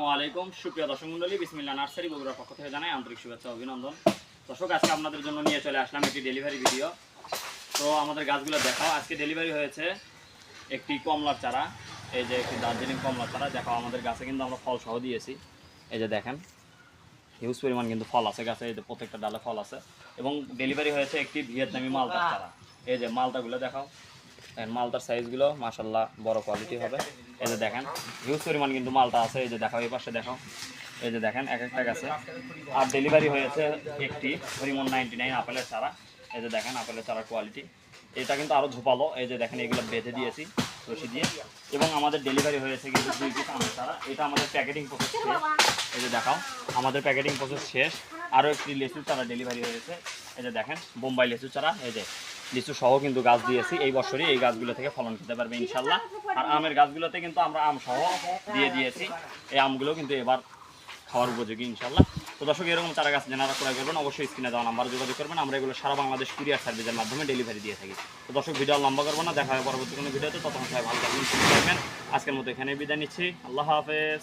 আসসালামু আলাইকুম সুপ্রিয় দর্শক মণ্ডলী, বিসমিল্লাহ নার্সারি বগুড়ার পক্ষ থেকে জানাই আন্তরিক শুভেচ্ছা অভিনন্দন। দর্শক, আজকে আপনাদের জন্য নিয়ে চলে আসলাম একটি ডেলিভারি ভিডিও। তো আমাদের গাছগুলো দেখাও। আজকে ডেলিভারি হয়েছে একটি কমলার চারা, এই যে একটি দার্জিলিং কমলার চারা দেখাও। আমাদের গাছে কিন্তু আমরা ফল সহ দিয়েছি, এই যে দেখেন হিউজ পরিমাণ কিন্তু ফল আছে গাছে, এই যে প্রত্যেকটা ডালে ফল আছে। এবং ডেলিভারি হয়েছে একটি ভিয়েতনামি মালটার চারা, এই যে মালটাগুলো দেখাও। মালটার সাইজগুলো মাশাআল্লাহ বড় কোয়ালিটি হবে। এই যে দেখেন হিউজ পরিমাণ কিন্তু মালটা আছে, এই যে দেখাও, এই পাশে দেখাও, এই যে দেখেন এক একটা গাছে। আর ডেলিভারি হয়েছে একটি হরিমন 99 আপেলের চারা, এই যে দেখেন আপেলের চারার কোয়ালিটি। এটা কিন্তু আরও ঝোপালো, এই যে দেখেন এগুলো বেঁধে দিয়েছি রশি দিয়ে। এবং আমাদের ডেলিভারি হয়েছে কিন্তু 2 পিস আমের চারা। এটা আমাদের প্যাকেটিং প্রসেস শেষ, এই যে দেখাও আমাদের প্যাকেটিং প্রসেস শেষ। আরও একটি লিচুর চারা ডেলিভারি হয়েছে, এই যে দেখেন বোম্বাই লিচুর চারা, এই যে লিচু সহ কিন্তু গাছ দিয়েছি। এই বছরই এই গাছগুলো থেকে ফলন খেতে পারবে ইনশাল্লাহ। আর আমের গাছগুলোতে কিন্তু আমরা আম সহ দিয়ে দিয়েছি, এই আমগুলো কিন্তু এবার খাওয়ার উপযোগী ইনশাল্লাহ। তো দর্শক, এরকম চারা গাছ যারা ক্রয় করবেন অবশ্যই স্ক্রিনে দেওয়া নাম্বারে যোগাযোগ করবেন। আমরা এগুলো সারা বাংলাদেশ কুরিয়ার সার্ভিসের মাধ্যমে ডেলিভারি দিয়ে থাকি। তো দর্শক, ভিডিও লম্বা করবো না, দেখা হয় পরবর্তী কোনো ভিডিওতে। ততক্ষণ সবাই ভালো থাকবেন, সুস্থ থাকবেন। আজকের মতো এখানে বিদায় নিচ্ছি। আল্লাহ হাফেজ।